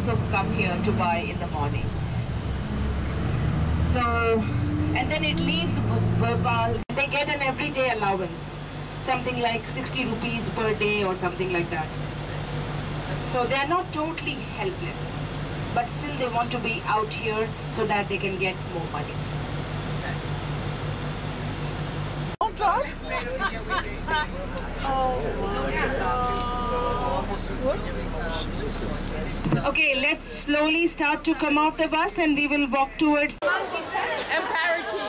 also come here to buy in the morning. So, and then it leaves Bhopal. They get an everyday allowance, something like 60 rupees per day or something like that. So they are not totally helpless, but still they want to be out here so that they can get more money. Okay, let's slowly start to come off the bus and we will walk towards Empire King.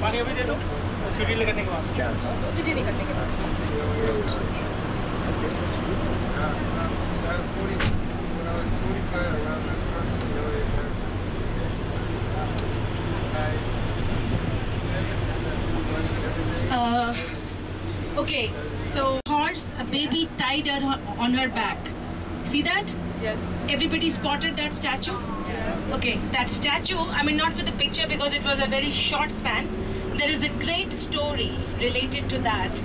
पानी अभी दे दो सीढ़ी निकलने के बाद सीढ़ी निकलने के बाद Okay, so horse, a baby tied on her back. See that? Yes. Everybody spotted that statue? Yeah. Okay, that statue, I mean not for the picture because it was a very short span. There is a great story related to that.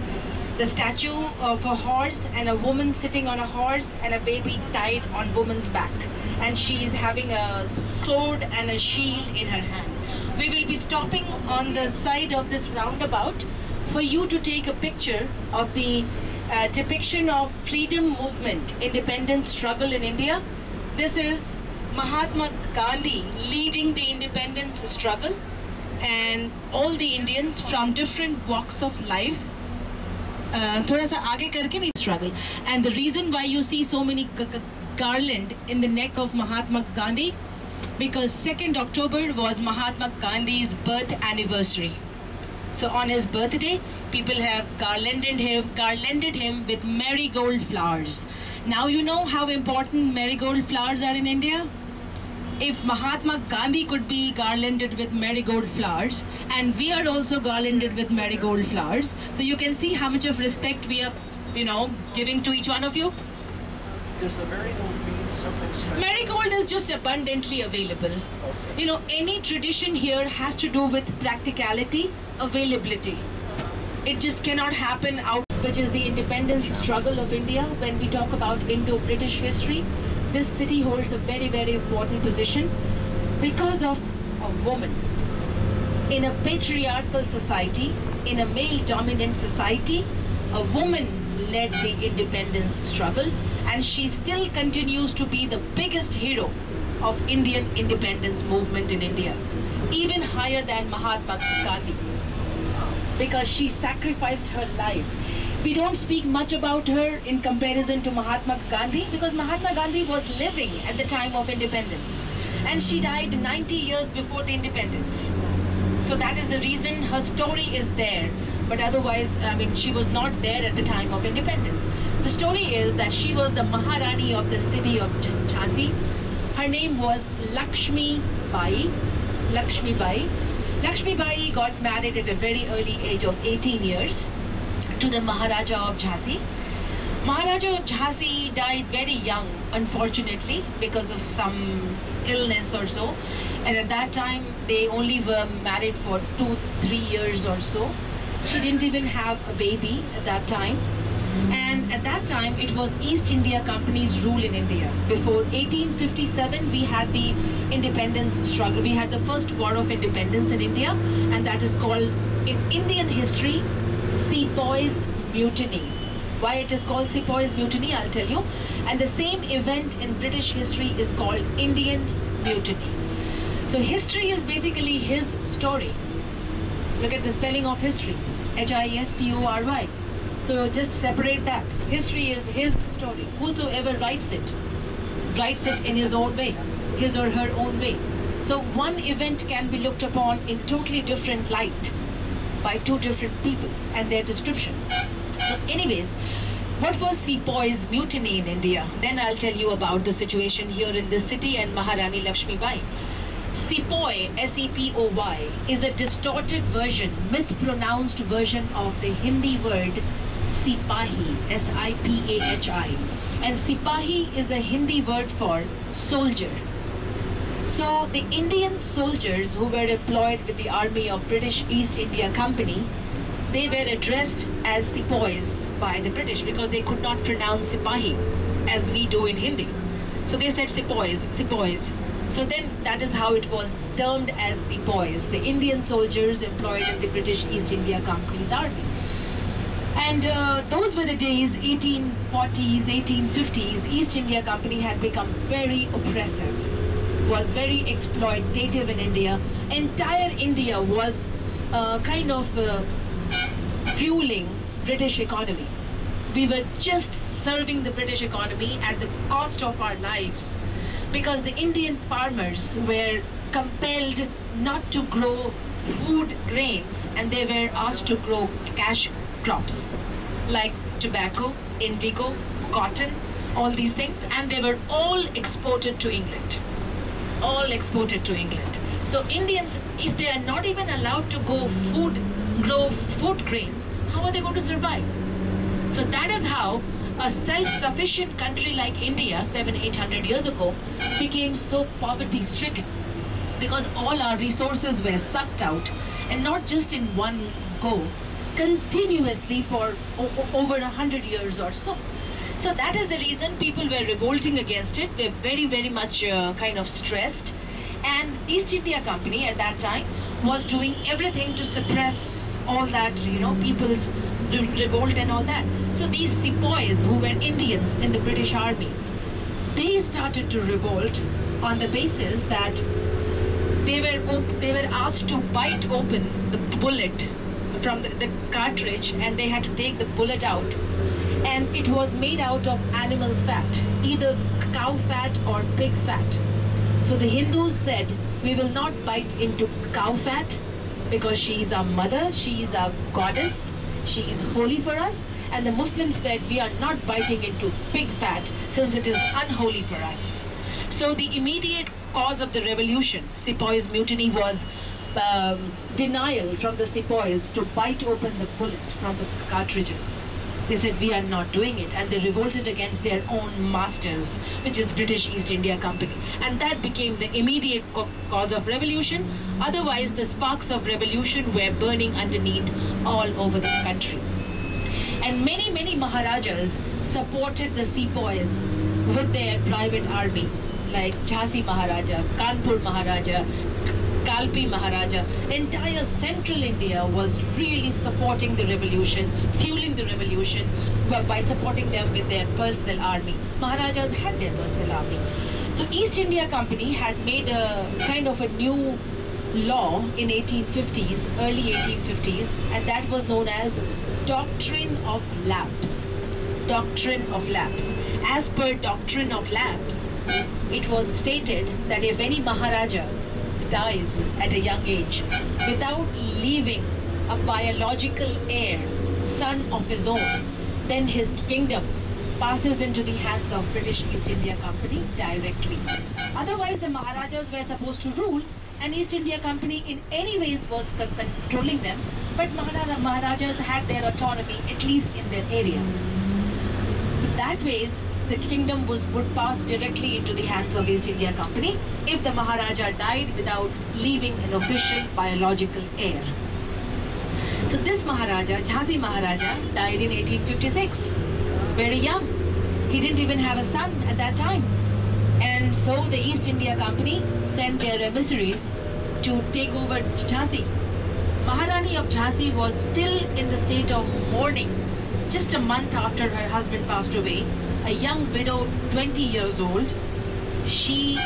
The statue of a horse and a woman sitting on a horse and a baby tied on woman's back. And she is having a sword and a shield in her hand. We will be stopping on the side of this roundabout for you to take a picture of the depiction of freedom movement, independence struggle in India. This is Mahatma Gandhi leading the independence struggle, and all the Indians from different walks of life थोड़ा सा आगे करके नहीं struggle. And the reason why you see so many garland in the neck of Mahatma Gandhi, because 2nd October was Mahatma Gandhi's birth anniversary. So on his birthday, people have garlanded him with marigold flowers. Now you know how important marigold flowers are in India? If Mahatma Gandhi could be garlanded with marigold flowers, and we are also garlanded with marigold flowers, so you can see how much of respect we are, giving to each one of you. Does the marigold mean something special? Marigold is just abundantly available. Any tradition here has to do with practicality, availability. It just cannot happen out, which is the independence struggle of India. When we talk about Indo-British history, this city holds a very, very important position because of a woman. In a patriarchal society, in a male-dominant society, a woman led the independence struggle, and she still continues to be the biggest hero of Indian independence movement in India, even higher than Mahatma Gandhi, because she sacrificed her life. We don't speak much about her in comparison to Mahatma Gandhi because Mahatma Gandhi was living at the time of independence, and she died 90 years before the independence. So that is the reason her story is there. But otherwise, she was not there at the time of independence. The story is that she was the Maharani of the city of Jhansi. Her name was Lakshmi Bai. Lakshmi Bai. Lakshmi Bai got married at a very early age of 18 years to the Maharaja of Jhansi. Maharaja of Jhansi died very young, unfortunately, because of some illness or so. And at that time, they only were married for 2-3 years or so. She didn't even have a baby at that time. And at that time, it was East India Company's rule in India. Before 1857, we had the independence struggle. We had the first war of independence in India, and that is called, in Indian history, Sepoys Mutiny. Why it is called Sepoys Mutiny, I'll tell you. And the same event in British history is called Indian Mutiny. So history is basically his story. Look at the spelling of history. History. So just separate that. History is his story. Whosoever writes it in his own way, his or her own way. So one event can be looked upon in totally different light by two different people and their description. So anyways, what was Sepoys Mutiny in India? Then I'll tell you about the situation here in this city and Maharani Lakshmi Bai. Sepoy, S-E-P-O-Y, is a distorted version, mispronounced version of the Hindi word Sipahi, S-I-P-A-H-I. And Sipahi is a Hindi word for soldier. So the Indian soldiers who were employed with the army of British East India Company, they were addressed as Sepoys by the British because they could not pronounce Sipahi as we do in Hindi. So they said Sepoys, Sepoys. So then that is how it was termed as Sepoys, the Indian soldiers employed in the British East India Company's army. And those were the days, 1840s, 1850s, East India Company had become very oppressive, was very exploitative in India. Entire India was kind of fueling British economy. We were just serving the British economy at the cost of our lives, because the Indian farmers were compelled not to grow food grains, and they were asked to grow cash crops like tobacco, indigo, cotton, all these things, and they were all exported to England. All exported to England. So Indians, if they are not even allowed to grow food grains, how are they going to survive? So that is how a self-sufficient country like India 700-800 years ago became so poverty-stricken, because all our resources were sucked out, and not just in one go, continuously for over 100 years or so. So that is the reason people were revolting against it. They were very, very much kind of stressed. And East India Company at that time was doing everything to suppress all that, you know, people's revolt and all that. So these sepoys who were Indians in the British Army, they started to revolt on the basis that they were asked to bite open the bullet from the cartridge, and they had to take the bullet out. And it was made out of animal fat, either cow fat or pig fat. So the Hindus said, we will not bite into cow fat because she is our mother, she is our goddess, she is holy for us. And the Muslims said, we are not biting into pig fat since it is unholy for us. So the immediate cause of the revolution, Sepoys' mutiny, was denial from the Sepoys to bite open the bullet from the cartridges. They said, we are not doing it, and they revolted against their own masters, which is British East India Company. And that became the immediate cause of revolution. Otherwise, the sparks of revolution were burning underneath all over the country. And many, many Maharajas supported the Sepoys with their private army, like Jhansi Maharaja, Kanpur Maharaja, Kalpi Maharaja. Entire central India was really supporting the revolution, fueling the revolution by supporting them with their personal army. Maharajas had their personal army. So East India Company had made a kind of a new law in 1850s, early 1850s, and that was known as Doctrine of Lapse. Doctrine of Lapse. As per Doctrine of Lapse, it was stated that if any Maharaja dies at a young age without leaving a biological heir, son of his own, then his kingdom passes into the hands of British East India Company directly. Otherwise, the Maharajas were supposed to rule, and East India Company in any ways was controlling them, but Maharajas had their autonomy, at least in their area. So that ways, the kingdom would pass directly into the hands of East India Company if the Maharaja died without leaving an official biological heir. So this Maharaja, Jhansi Maharaja, died in 1856, very young. He didn't even have a son at that time. And so the East India Company sent their emissaries to take over Jhansi. Maharani of Jhansi was still in the state of mourning just a month after her husband passed away. A young widow, 20 years old, she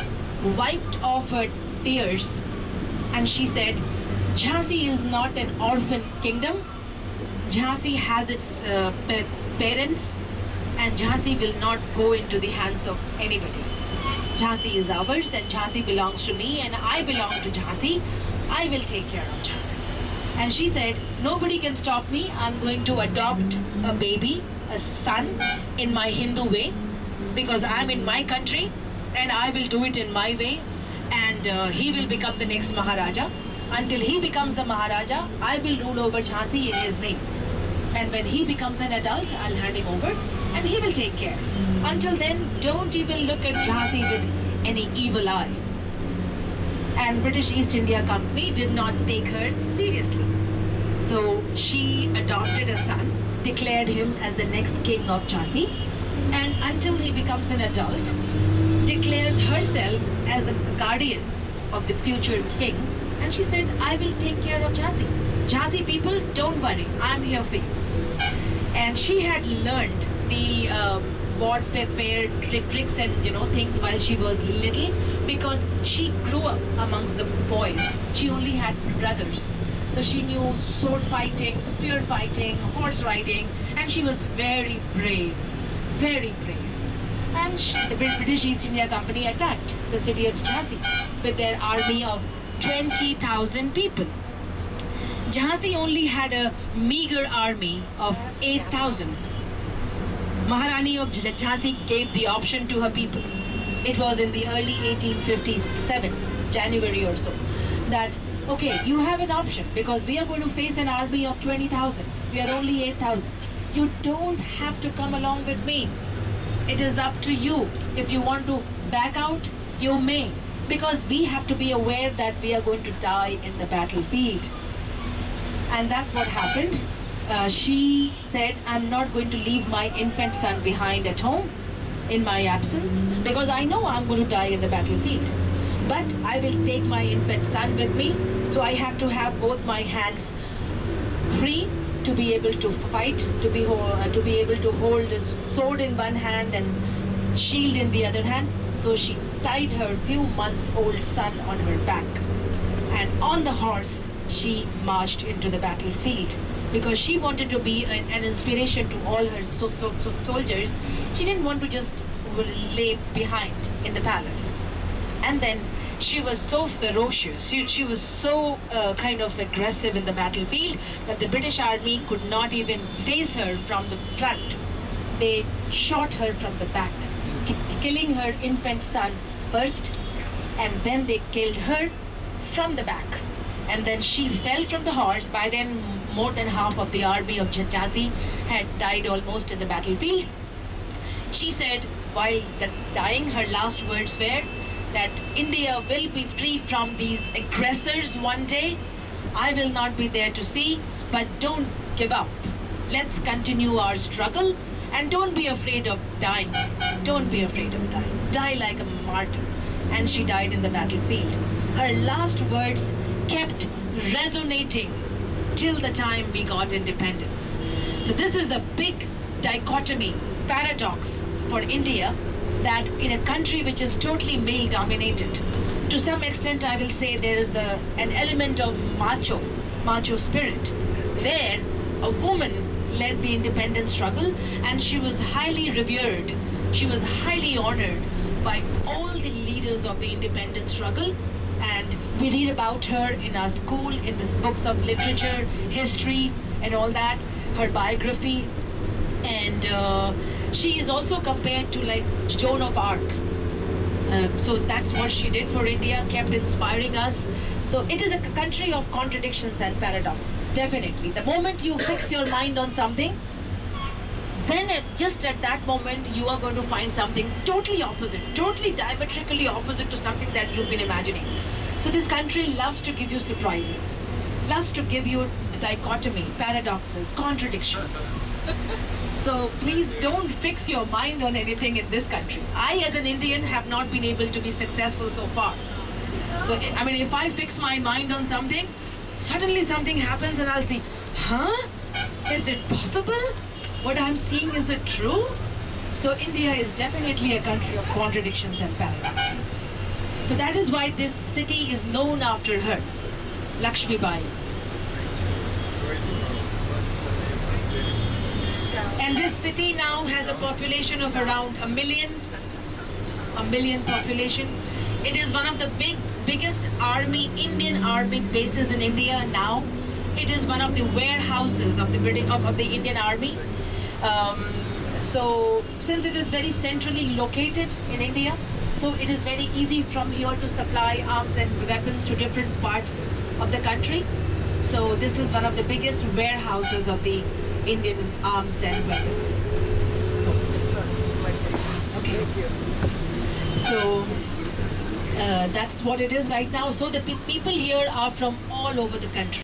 wiped off her tears and she said, Jhansi is not an orphan kingdom. Jhansi has its parents, and Jhansi will not go into the hands of anybody. Jhansi is ours, and Jhansi belongs to me, and I belong to Jhansi. I will take care of Jhansi. And she said, nobody can stop me. I'm going to adopt a baby, a son, in my Hindu way, because I'm in my country and I will do it in my way, and he will become the next Maharaja. Until he becomes the Maharaja, I will rule over Jhansi in his name. And when he becomes an adult, I'll hand him over and he will take care. Until then, don't even look at Jhansi with any evil eye. And British East India Company did not take her seriously. So she adopted a son, declared him as the next king of Jhansi, and until he becomes an adult, declares herself as the guardian of the future king. And she said, I will take care of Jhansi. Jhansi people, don't worry, I'm here for you. And she had learned the warfare tricks and things while she was little, because she grew up amongst the boys. She only had brothers. So she knew sword fighting, spear fighting, horse riding, and she was very brave, very brave. And the British East India Company attacked the city of Jhansi with their army of 20,000 people. Jhansi only had a meager army of 8,000. Maharani of Jhansi gave the option to her people. It was in the early 1857, January or so, that, okay, you have an option because we are going to face an army of 20,000. We are only 8,000. You don't have to come along with me. It is up to you. If you want to back out, you may. Because we have to be aware that we are going to die in the battlefield. And that's what happened. She said, I'm not going to leave my infant son behind at home in my absence, because I know I'm going to die in the battlefield. But I will take my infant son with me, so I have to have both my hands free to be able to fight, to be able to hold a sword in one hand and shield in the other hand. So she tied her few months old son on her back, and on the horse she marched into the battlefield, because she wanted to be an inspiration to all her soldiers. She didn't want to just lay behind in the palace. And then she was so ferocious, she was so kind of aggressive in the battlefield that the British Army could not even face her from the front. They shot her from the back, killing her infant son first, and then they killed her from the back. And then she fell from the horse. By then, more than half of the army of Jhansi had died almost in the battlefield. She said, while dying, her last words were that India will be free from these aggressors one day. I will not be there to see, but don't give up. Let's continue our struggle, and don't be afraid of dying. Don't be afraid of dying. Die like a martyr. And she died in the battlefield. Her last words kept resonating till the time we got independence. So this is a big dichotomy, paradox for India, that in a country which is totally male dominated, to some extent I will say there is an element of macho spirit. There a woman led the independence struggle, and she was highly revered. She was highly honored by all the leaders of the independence struggle. And we read about her in our school, in the books of literature, history, and all that, her biography. And she is also compared to like Joan of Arc. So that's what she did for India, kept inspiring us. So it is a country of contradictions and paradoxes, definitely. The moment you fix your mind on something, then just at that moment you are going to find something totally opposite, totally diametrically opposite to something that you've been imagining. So this country loves to give you surprises, loves to give you dichotomy, paradoxes, contradictions. So please don't fix your mind on anything in this country. I as an Indian have not been able to be successful so far. So I mean, if I fix my mind on something, suddenly something happens and I'll see, huh? Is it possible? What I'm seeing, is it true? So India is definitely a country of contradictions and paradoxes. So that is why this city is known after her, Lakshmi Bai. And this city now has a population of around a million population. It is one of the biggest Indian army bases in India now. It is one of the warehouses of the Indian Army. So since it is very centrally located in India, so it is very easy from here to supply arms and weapons to different parts of the country. So this is one of the biggest warehouses of the Indian arms and weapons. Okay. Thank you. So that's what it is right now. So the people here are from all over the country.